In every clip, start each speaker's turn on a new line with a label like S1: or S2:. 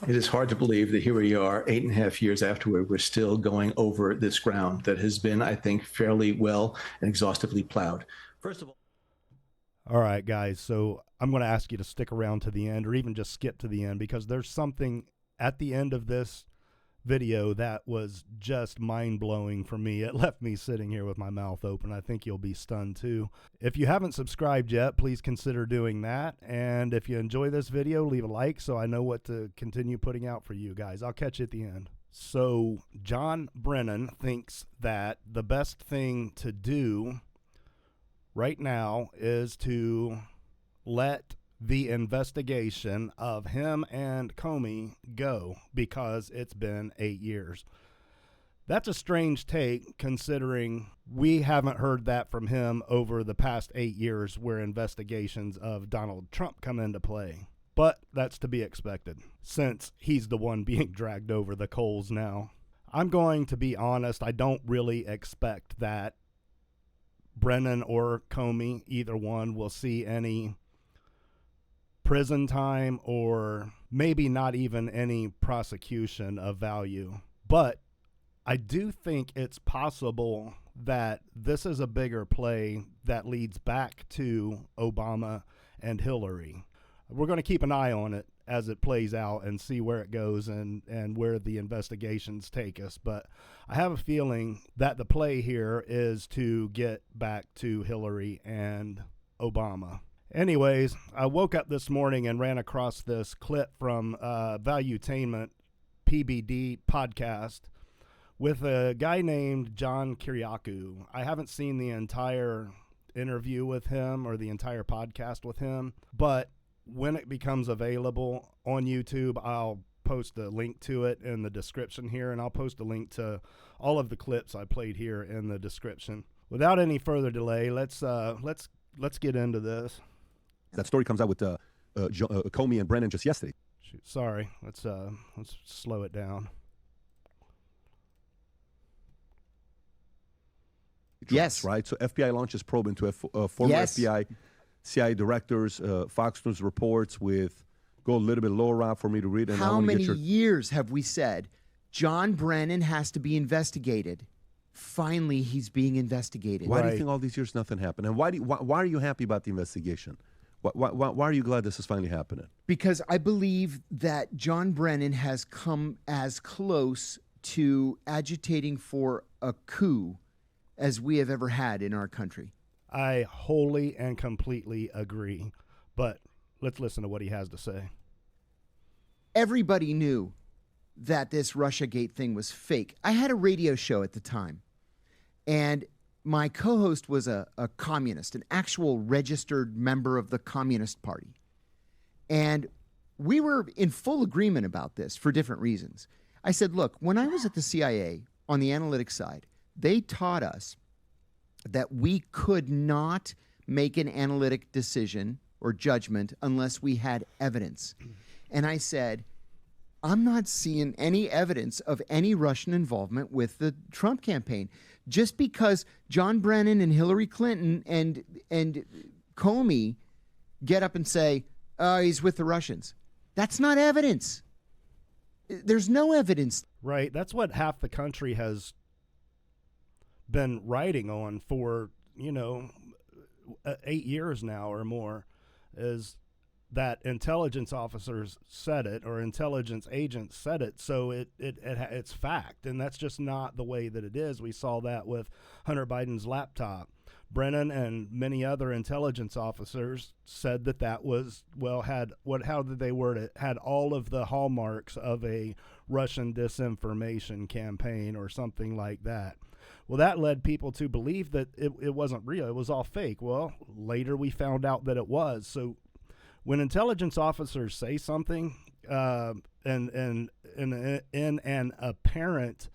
S1: It is hard to believe that here we are, 8.5 years afterward, we're still going over this ground that has been, I think, fairly well and exhaustively plowed. First of all
S2: right, guys, so I'm going to ask you to stick around to the end or even just skip to the end, because there's something at the end of this video that was just mind-blowing for me. It left me sitting here with my mouth open. I think you'll be stunned too. If you haven't subscribed yet, please consider doing that. And if you enjoy this video, leave a like so I know what to continue putting out for you guys. I'll catch you at the end. So John Brennan thinks that the best thing to do right now is to let the investigation of him and Comey go because it's been 8 years. That's a strange take, considering we haven't heard that from him over the past 8 years where investigations of Donald Trump come into play. But that's to be expected, since he's the one being dragged over the coals now. I'm going to be honest, I don't really expect that Brennan or Comey, either one, will see any prison time or maybe not even any prosecution of value. But I do think it's possible that this is a bigger play that leads back to Obama and Hillary. We're going to keep an eye on it as it plays out and see where it goes and where the investigations take us. But I have a feeling that the play here is to get back to Hillary and Obama. Anyways, I woke up this morning and ran across this clip from Valuetainment PBD Podcast with a guy named John Kiriakou. I haven't seen the entire interview with him or the entire podcast with him, but when it becomes available on YouTube, I'll post a link to it in the description here, and I'll post a link to all of the clips I played here in the description. Without any further delay, let's get into this.
S3: That story comes out with Comey and Brennan just yesterday.
S2: Shoot, sorry, let's slow it down.
S3: Yes, right. So FBI launches probe into former FBI, CIA directors. Fox News reports with go a little bit lower route for me to read. And
S4: how many years have we said John Brennan has to be investigated? Finally, he's being investigated.
S3: Why do you think all these years nothing happened? And why are you happy about the investigation? Why are you glad this is finally happening?
S4: Because I believe that John Brennan has come as close to agitating for a coup as we have ever had in our country.
S2: I wholly and completely agree. But let's listen to what he has to say.
S4: Everybody knew that this Russiagate thing was fake. I had a radio show at the time, and my co-host was a communist, an actual registered member of the Communist Party. And we were in full agreement about this for different reasons. I said, look, when I was at the CIA on the analytics side, they taught us that we could not make an analytic decision or judgment unless we had evidence. And I said, I'm not seeing any evidence of any Russian involvement with the Trump campaign. Just because John Brennan and Hillary Clinton and Comey get up and say, oh, he's with the Russians. That's not evidence. There's no evidence.
S2: Right. That's what half the country has been writing on for, 8 years now or more, is that intelligence officers said it or intelligence agents said it, so it's fact, and that's just not the way that it is. We saw that with Hunter Biden's laptop. Brennan and many other intelligence officers said that was, had all of the hallmarks of a Russian disinformation campaign or something like that. Well, that led people to believe that it wasn't real. It was all fake. Well, later we found out that it was. So when intelligence officers say something in an apparent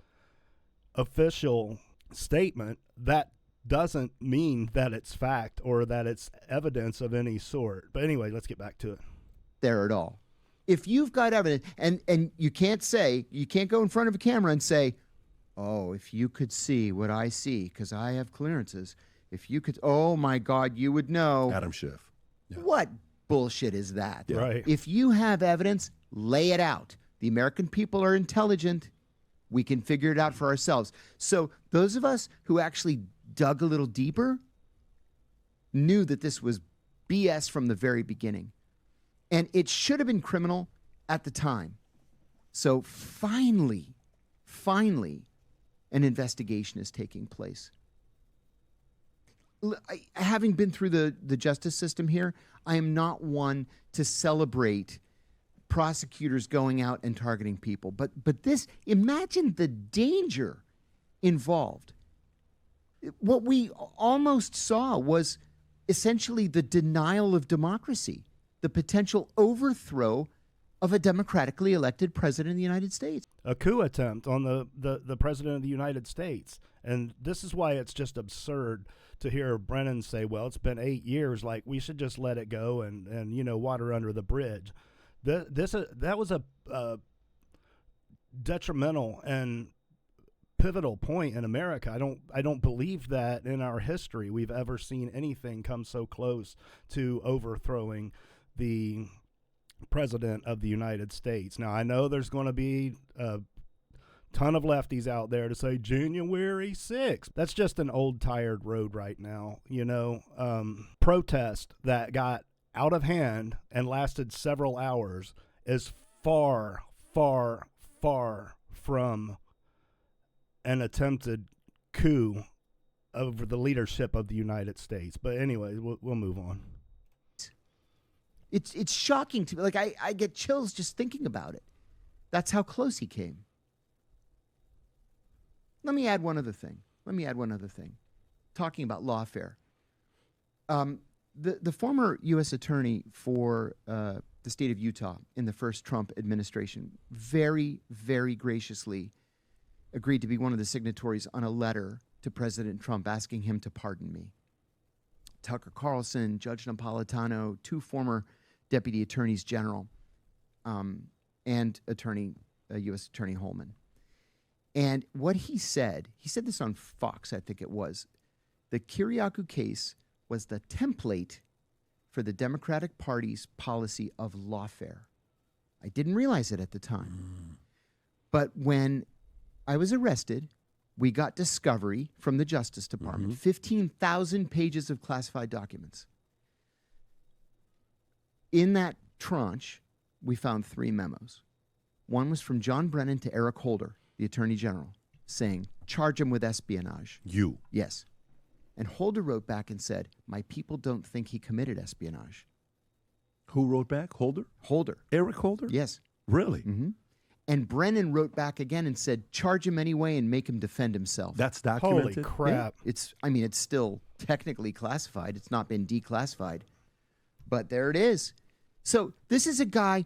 S2: official statement, that doesn't mean that it's fact or that it's evidence of any sort. But anyway, let's get back to it.
S4: There at all. If you've got evidence, and you can't go in front of a camera and say, oh, if you could see what I see, because I have clearances, if you could, oh my God, you would know.
S3: Adam Schiff.
S4: Yeah. What bullshit is that?
S2: Yeah. Right.
S4: If you have evidence, lay it out. The American people are intelligent. We can figure it out for ourselves. So those of us who actually dug a little deeper knew that this was BS from the very beginning. And it should have been criminal at the time. So finally, an investigation is taking place. Having been through the justice system here, I am not one to celebrate prosecutors going out and targeting people. But this, imagine the danger involved. What we almost saw was essentially the denial of democracy, the potential overthrow of a democratically elected president of the United States.
S2: A coup attempt on the president of the United States. And this is why it's just absurd to hear Brennan say, well, it's been 8 years, like we should just let it go and water under the bridge. That was a detrimental and pivotal point in America. I don't believe that in our history we've ever seen anything come so close to overthrowing the president of the United States. Now, I know there's going to be a ton of lefties out there to say January 6th. That's just an old tired road right now. Protest that got out of hand and lasted several hours is far, far, far from an attempted coup over the leadership of the United States. But anyway, we'll move on.
S4: It's shocking to me. Like, I get chills just thinking about it. That's how close he came. Let me add one other thing. Talking about lawfare. The former U.S. attorney for the state of Utah in the first Trump administration very, very graciously agreed to be one of the signatories on a letter to President Trump asking him to pardon me. Tucker Carlson, Judge Napolitano, two former deputy attorneys general, and U.S. Attorney Holman. And what he said this on Fox, I think it was, the Kiriakou case was the template for the Democratic Party's policy of lawfare. I didn't realize it at the time. But when I was arrested, we got discovery from the Justice Department, 15,000 pages of classified documents. In that tranche, we found 3 memos. One was from John Brennan to Eric Holder, the Attorney General, saying, charge him with espionage.
S3: You?
S4: Yes. And Holder wrote back and said, my people don't think he committed espionage.
S3: Who wrote back? Holder?
S4: Holder.
S3: Eric Holder?
S4: Yes.
S3: Really?
S4: Mm-hmm. And Brennan wrote back again and said, charge him anyway and make him defend himself.
S3: That's documented?
S2: Holy crap.
S4: Yeah. It's still technically classified. It's not been declassified. But there it is. So this is a guy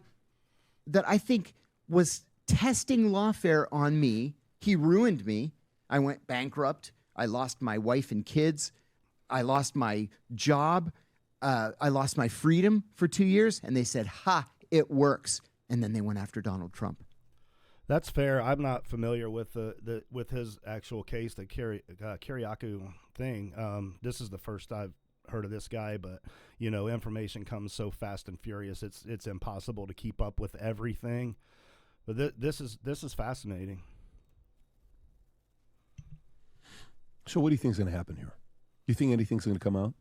S4: that I think was testing lawfare on me. He ruined me. I went bankrupt. I lost my wife and kids. I lost my job. I lost my freedom for 2 years. And they said, ha, it works. And then they went after Donald Trump.
S2: That's fair. I'm not familiar with with his actual case, the Kiriakou thing. This is the first I've heard of this guy, but information comes so fast and furious. It's impossible to keep up with everything. But this is fascinating.
S3: So what do you think is going to happen here? Do you think anything's going to come out?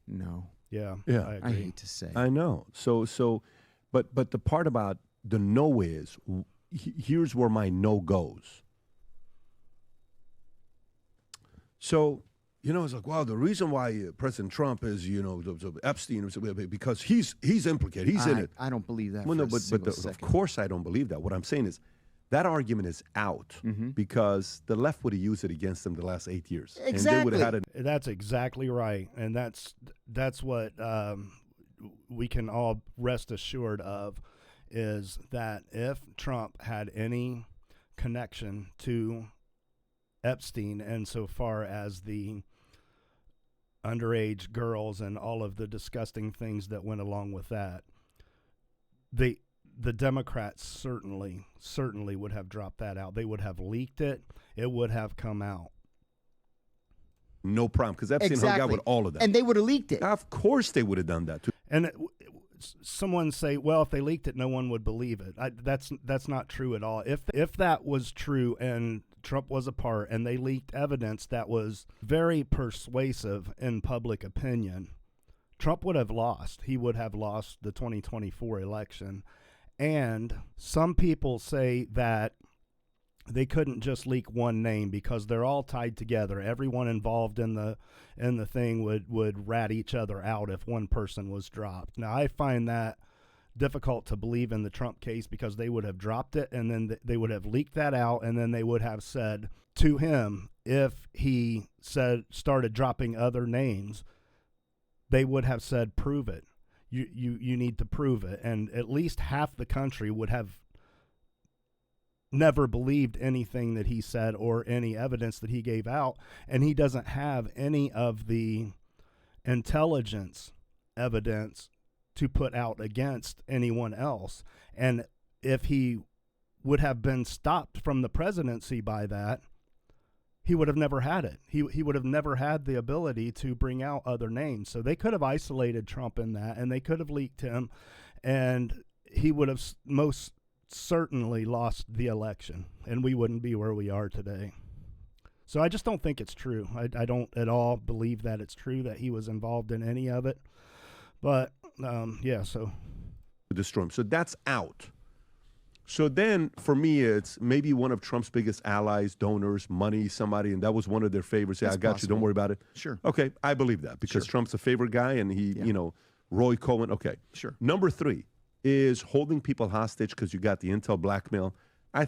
S4: No.
S2: Yeah.
S3: Yeah.
S2: I agree.
S4: I hate to say.
S3: I know. But the part about the no is, here's where my no goes. So, it's like, wow, the reason why President Trump is, Epstein, because he's implicated. He's in it.
S4: I don't believe that.
S3: Well, no, but
S4: of
S3: of course I don't believe that. What I'm saying is that argument is out because the left would have used it against them the last 8 years.
S4: Exactly.
S3: And they would have had it.
S2: That's exactly right. And that's what we can all rest assured of, is that if Trump had any connection to Epstein insofar as the underage girls and all of the disgusting things that went along with that, the Democrats certainly would have dropped that out. They would have leaked it. It would have come out.
S3: No problem, because Epstein hung out with all of them.
S4: And they would have leaked it.
S3: Of course they would have done that too.
S2: And someone say, well, if they leaked it, no one would believe it. That's not true at all. If that was true and Trump was a part and they leaked evidence that was very persuasive in public opinion, Trump would have lost. He would have lost the 2024 election. And some people say that they couldn't just leak one name because they're all tied together. Everyone involved in the thing would rat each other out if one person was dropped. Now, I find that difficult to believe in the Trump case because they would have dropped it and then they would have leaked that out, and then they would have said to him, if he started dropping other names, they would have said, prove it. You need to prove it. And at least half the country would have never believed anything that he said or any evidence that he gave out, and he doesn't have any of the intelligence evidence to put out against anyone else. And if he would have been stopped from the presidency by that, he would have never had it. He would have never had the ability to bring out other names. So they could have isolated Trump in that, and they could have leaked him, and he would have most certainly lost the election, and we wouldn't be where we are today. So I just don't think it's true. I don't at all believe that it's true that he was involved in any of it. But so
S5: destroy him. So that's out. So then for me, it's maybe one of Trump's biggest allies, donors, money, somebody, and that was one of their favorites. Yeah, I got you. Don't worry about it.
S4: Sure.
S3: Okay, I believe that because Trump's a favorite guy, and he, Roy Cohen. Okay.
S4: Sure.
S3: Number 3 is holding people hostage because you got the intel blackmail.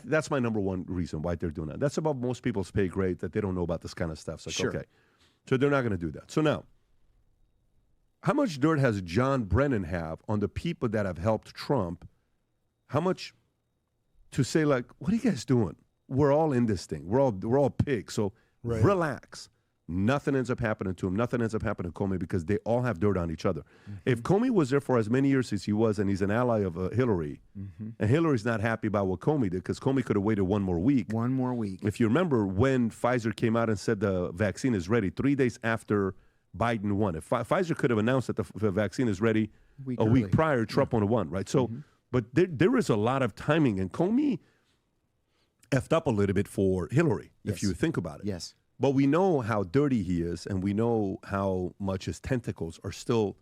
S3: That's my number one reason why they're doing that. That's above most people's pay grade, that they don't know about this kind of stuff. So, okay. So they're not going to do that. So now, how much dirt has John Brennan have on the people that have helped Trump? How much to say, like, what are you guys doing? We're all in this thing. We're all pigs. So relax. Nothing ends up happening to him. Nothing ends up happening to Comey because they all have dirt on each other. Mm-hmm. If Comey was there for as many years as he was, and he's an ally of Hillary, and Hillary's not happy about what Comey did because Comey could have waited one more week.
S4: One more week.
S3: If you remember when Pfizer came out and said the vaccine is ready, 3 days after Biden won. If Pfizer could have announced that the vaccine is ready a week prior, Trump would have won, right? So, but there is a lot of timing, and Comey effed up a little bit for Hillary, if you think about it.
S4: Yes.
S3: But we know how dirty he is, and we know how much his tentacles are still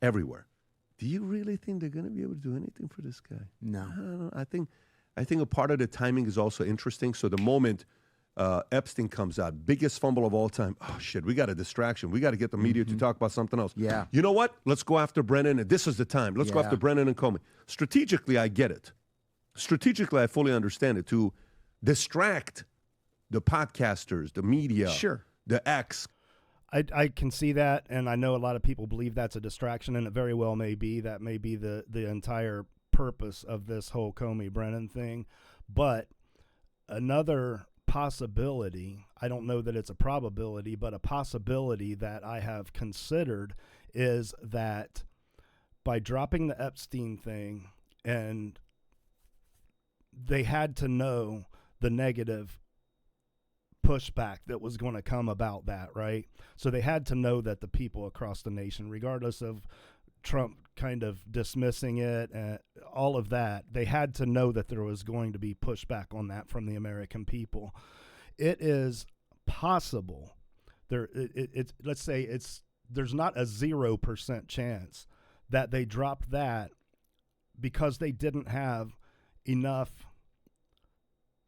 S3: everywhere. Do you really think they're going to be able to do anything for this guy?
S4: No.
S3: I don't know. I think a part of the timing is also interesting. So the moment Epstein comes out, biggest fumble of all time. Oh, shit, we got a distraction. We got to get the media to talk about something else.
S4: Yeah.
S3: You know what? Let's go after Brennan, and this is the time. Let's go after Brennan and Comey. Strategically, I get it. Strategically, I fully understand it. To distract the podcasters, the media, the X.
S2: I can see that, and I know a lot of people believe that's a distraction, and it very well may be. That may be the entire purpose of this whole Comey-Brennan thing. But another possibility, I don't know that it's a probability, but a possibility that I have considered is that by dropping the Epstein thing, and they had to know the negative pushback that was going to come about that, right? So they had to know that the people across the nation, regardless of Trump kind of dismissing it and all of that, they had to know that there was going to be pushback on that from the American people. It is possible let's say there's not a 0% chance that they dropped that because they didn't have enough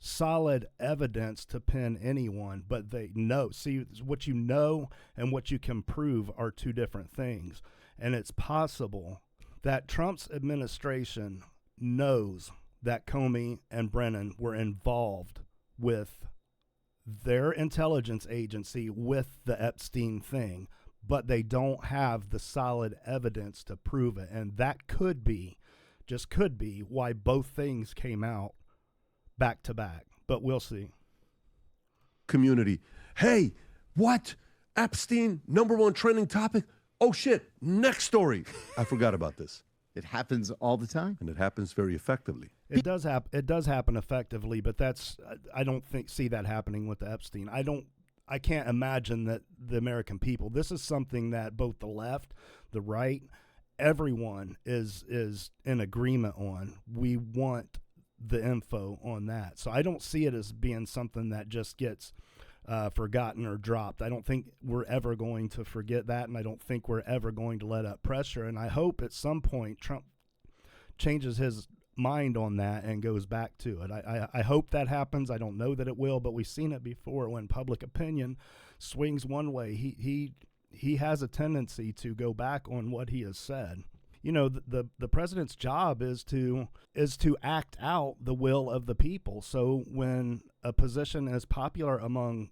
S2: solid evidence to pin anyone, but they know. See, what you know and what you can prove are two different things. And it's possible that Trump's administration knows that Comey and Brennan were involved with their intelligence agency with the Epstein thing, but they don't have the solid evidence to prove it. And that could be, just could be, why both things came out back to back, but we'll see.
S3: Community. Hey, what? Epstein, #1 trending topic? Oh, shit. Next story. I forgot about this.
S4: It happens all the time.
S3: And it happens very effectively.
S2: It does happen effectively, but I don't see that happening with the Epstein. I can't imagine that the American people, this is something that both the left, the right, everyone is in agreement on. We want the info on that. So I don't see it as being something that just gets forgotten or dropped. I don't think we're ever going to forget that, and I don't think we're ever going to let up pressure. And I hope at some point Trump changes his mind on that and goes back to it. I hope that happens. I don't know that it will, but we've seen it before when public opinion swings one way. He has a tendency to go back on what he has said. You know, the president's job is to act out the will of the people. So when a position is popular among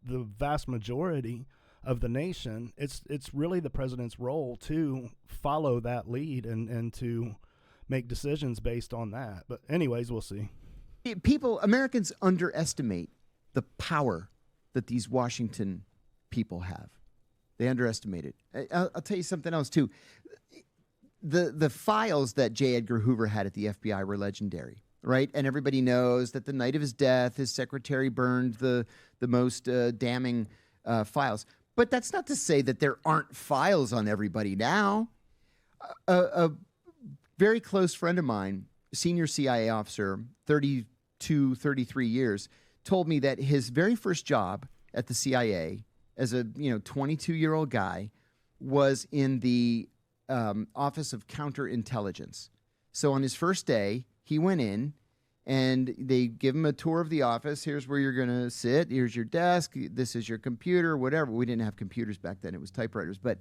S2: the vast majority of the nation, it's really the president's role to follow that lead and to make decisions based on that. But anyways, we'll see.
S4: Americans underestimate the power that these Washington people have. They underestimate it. I'll tell you something else too. The files that J. Edgar Hoover had at the FBI were legendary, right? And everybody knows that the night of his death, his secretary burned the most damning files. But that's not to say that there aren't files on everybody now. A very close friend of mine, senior CIA officer, 32, 33 years, told me that his very first job at the CIA as a 22-year-old guy was in the Office of Counterintelligence. So on his first day, he went in and they give him a tour of the office. Here's where you're going to sit. Here's your desk. This is your computer, whatever. We didn't have computers back then. It was typewriters. But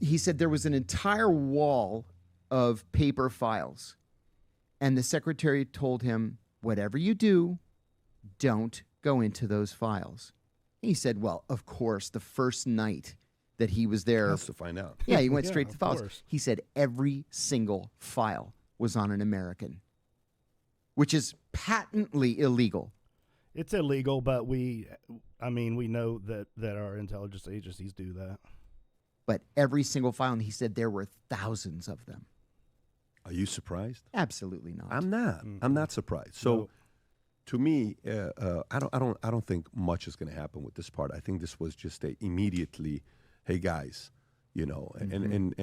S4: he said there was an entire wall of paper files. And the secretary told him, whatever you do, don't go into those files. He said, well, of course, the first night that he was there.
S3: Has to find out.
S4: Yeah, he went straight to the files.
S2: Course.
S4: He said every single file was on an American, which is patently illegal.
S2: It's illegal, but we know that our intelligence agencies do that.
S4: But every single file, and he said there were thousands of them.
S3: Are you surprised?
S4: Absolutely not.
S3: I'm not.
S2: Mm-hmm.
S3: I'm not surprised. So,
S2: Nope.
S3: to me, I don't think much is going to happen with this part. I think this was just immediately, hey guys, and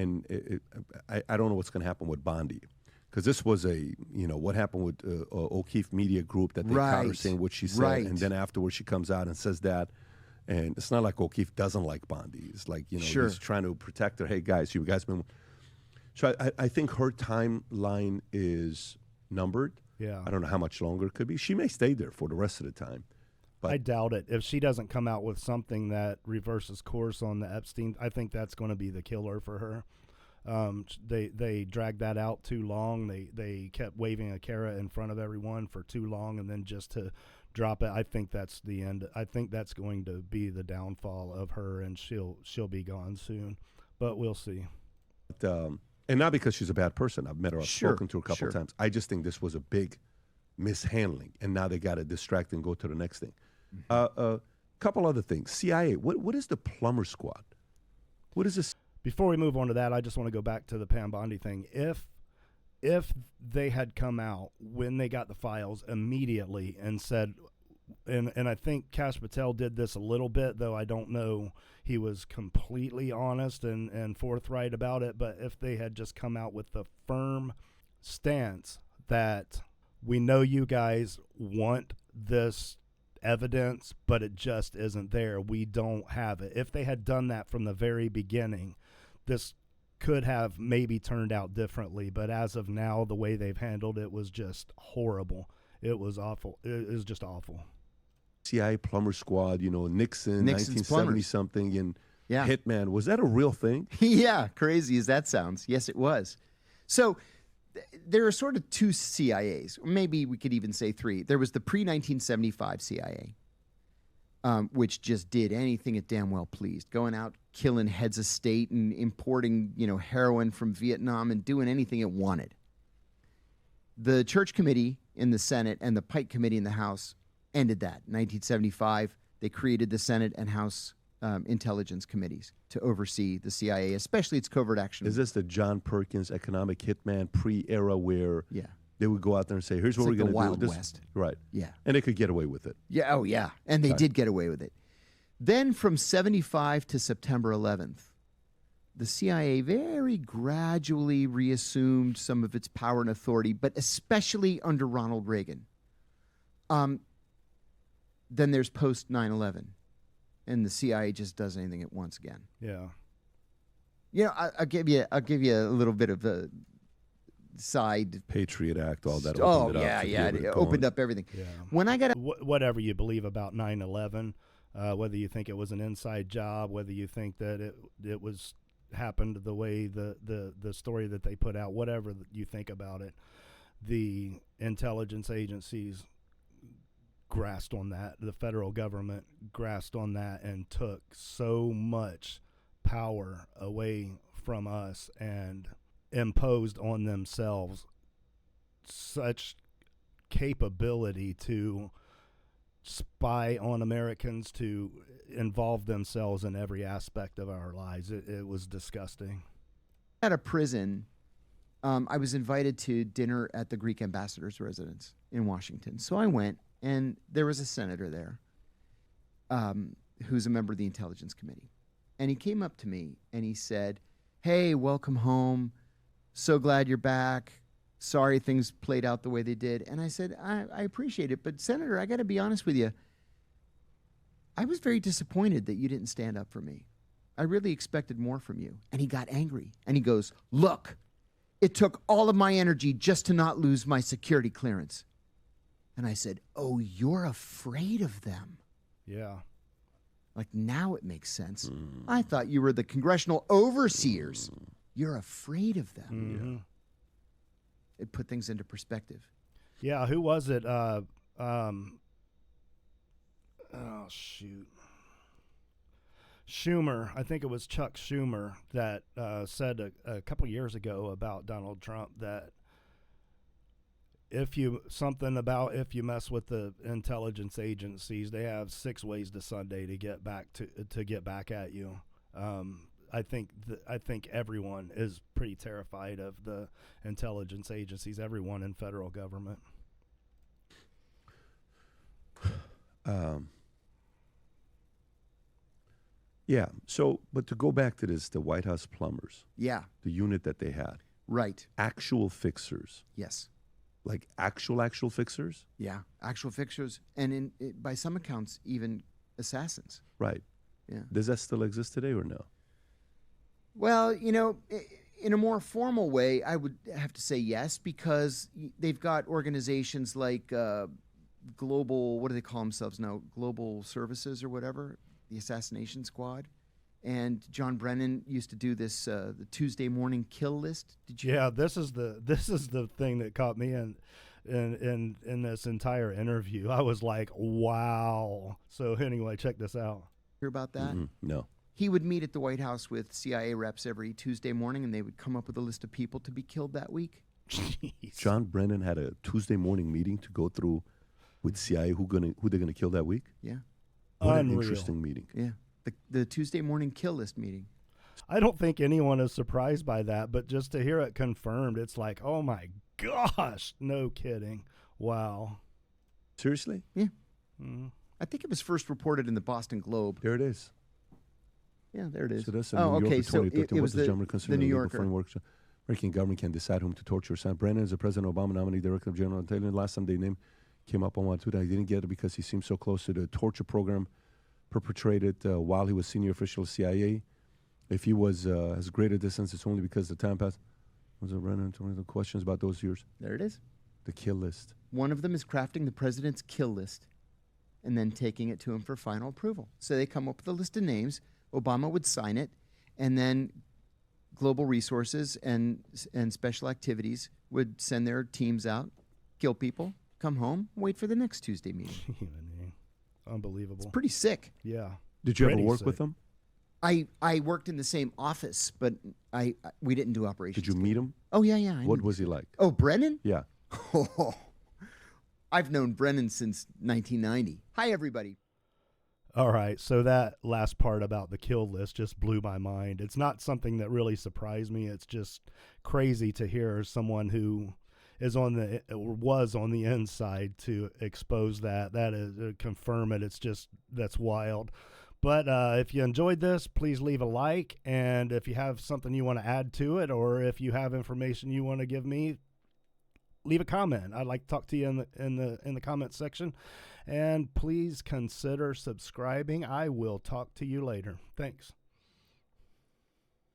S3: I don't know what's going to happen with Bondi, because this was what happened with O'Keefe Media Group that they caught her saying what she said, and then afterwards she comes out and says that. And it's not like O'Keefe doesn't like Bondi. It's like, he's trying to protect her. Hey, guys, you guys been... So I think her timeline is numbered.
S2: Yeah.
S3: I don't know how much longer it could be. She may stay there for the rest of the time. But
S2: I doubt it. If she doesn't come out with something that reverses course on the Epstein, I think that's going to be the killer for her. They dragged that out too long. They kept waving a carrot in front of everyone for too long, and then just to drop it, I think that's the end. I think that's going to be the downfall of her, and she'll be gone soon. But we'll see.
S3: But, and not because she's a bad person. I've met her. I've spoken to her a couple of times. I just think this was a big mishandling, and now they got to distract and go to the next thing. A couple other things. CIA. What is the Plumber Squad? What is this?
S2: Before we move on to that, I just want to go back to the Pam Bondi thing. If they had come out when they got the files immediately and said, and I think Kash Patel did this a little bit, though I don't know he was completely honest and forthright about it, but if they had just come out with the firm stance that we know you guys want this evidence, but it just isn't there, we don't have it. If they had done that from the very beginning, this could have maybe turned out differently, but as of now, the way they've handled it was just horrible. It was awful. It was just awful.
S3: CIA Plumber Squad, Nixon, 1970-something, and
S4: Yeah.
S3: Hitman. Was that a real thing?
S4: Yeah, crazy as that sounds. Yes, it was. So there are sort of two CIAs, or maybe we could even say three. There was the pre-1975 CIA, which just did anything it damn well pleased, going out, killing heads of state and importing, heroin from Vietnam and doing anything it wanted. The Church Committee in the Senate and the Pike Committee in the House ended that. In 1975, they created the Senate and House intelligence committees to oversee the CIA, especially its covert action.
S3: Is this the John Perkins economic hitman pre-era where they would go out there and say, here's what we're going to do?
S4: Wild West.
S3: Right.
S4: Yeah.
S3: And they could get away with it.
S4: Yeah. Oh, yeah. And they did get away with it. Then from 75 to September 11th, the CIA very gradually reassumed some of its power and authority, but especially under Ronald Reagan. Then there's post 9/11, and the CIA just does anything it wants again.
S2: Yeah.
S4: You know, I'll give you a little bit of a side.
S3: Patriot Act, all that.
S4: Oh
S3: opened it up
S4: yeah, it opened up everything.
S2: Yeah.
S4: When I got
S2: whatever you believe about 9/11, whether you think it was an inside job, whether you think that it was happened the way the story that they put out, whatever you think about it, the intelligence agencies grasped on that. The federal government grasped on that and took so much power away from us and imposed on themselves such capability to spy on Americans, to involve themselves in every aspect of our lives. It was disgusting.
S4: At a prison, I was invited to dinner at the Greek ambassador's residence in Washington. So I went, and there was a senator there who's a member of the Intelligence Committee. And he came up to me, and he said, "Hey, welcome home. So glad you're back. Sorry things played out the way they did." And I said, I appreciate it, but Senator, I got to be honest with you. I was very disappointed that you didn't stand up for me. I really expected more from you. And he got angry. And he goes, "Look, it took all of my energy just to not lose my security clearance." And I said, "Oh, you're afraid of them."
S2: Yeah.
S4: Like, now it makes sense. I thought you were the congressional overseers. You're afraid of them.
S2: Mm-hmm.
S4: It put things into perspective.
S2: Yeah, who was it? Oh, shoot. Schumer, I think it was Chuck Schumer that said a couple years ago about Donald Trump that if you mess with the intelligence agencies, they have 6 ways to Sunday to get back at you. I think everyone is pretty terrified of the intelligence agencies, everyone in federal government.
S3: Yeah. So, but to go back to this, the White House plumbers.
S4: Yeah.
S3: The unit that they had.
S4: Right.
S3: Actual fixers.
S4: Yes.
S3: Like actual fixers?
S4: Yeah. Actual fixers. And by some accounts, even assassins.
S3: Right.
S4: Yeah.
S3: Does that still exist today or no?
S4: Well, you know, in a more formal way, I would have to say yes, because they've got organizations like Global, what do they call themselves now? Global Services or whatever, the Assassination Squad. And John Brennan used to do this the Tuesday morning kill list. Did you?
S2: Yeah, this is the thing that caught me in this entire interview. I was like, wow. So anyway, check this out.
S4: Hear about that?
S3: Mm-hmm. No.
S4: He would meet at the White House with CIA reps every Tuesday morning, and they would come up with a list of people to be killed that week.
S2: Jeez.
S3: John Brennan had a Tuesday morning meeting to go through with CIA who they're gonna kill that week.
S4: Yeah.
S3: What
S2: Unreal.
S3: an interesting meeting.
S4: Yeah. The Tuesday morning kill list meeting.
S2: I don't think anyone is surprised by that, but just to hear it confirmed, it's like, oh my gosh, no kidding. Wow.
S3: Seriously?
S4: Yeah.
S2: Mm.
S4: I think it was first reported in the Boston Globe.
S3: There it is.
S4: Yeah, there it is.
S3: So that's in
S4: oh,
S3: New
S4: okay.
S3: York,
S4: So it was the New Yorker.
S3: American government can decide whom to torture. Sam Brennan is the President Obama nominee, Director of General Intelligence. Last time they name came up on one too. I didn't get it because he seemed so close to the torture program perpetrated while he was senior official of CIA. If he was has greater distance, it's only because the time passed. Was it Brennan? One of the questions about those years.
S4: There it is.
S3: The kill list.
S4: One of them is crafting the president's kill list and then taking it to him for final approval. So they come up with a list of names. Obama would sign it, and then Global Resources and Special Activities would send their teams out, kill people, come home, wait for the next Tuesday meeting.
S2: Unbelievable.
S4: It's pretty sick.
S2: Yeah.
S3: Did you ever
S2: Pretty
S3: work
S2: sick.
S3: with them?
S4: I worked in the same office, but we didn't do operations.
S3: Did you meet him?
S4: Oh, yeah.
S3: What was he like?
S4: Oh, Brennan?
S3: Yeah.
S4: Oh, I've known Brennan since 1990. Hi, everybody.
S2: All right, so that last part about the kill list just blew my mind. It's not something that really surprised me. It's just crazy to hear someone who was on the inside to expose that. That is confirm it. It's just that's wild. But if you enjoyed this, please leave a like. And if you have something you want to add to it, or if you have information you want to give me, leave a comment. I'd like to talk to you in the comment section. And please consider subscribing. I will talk to you later. Thanks.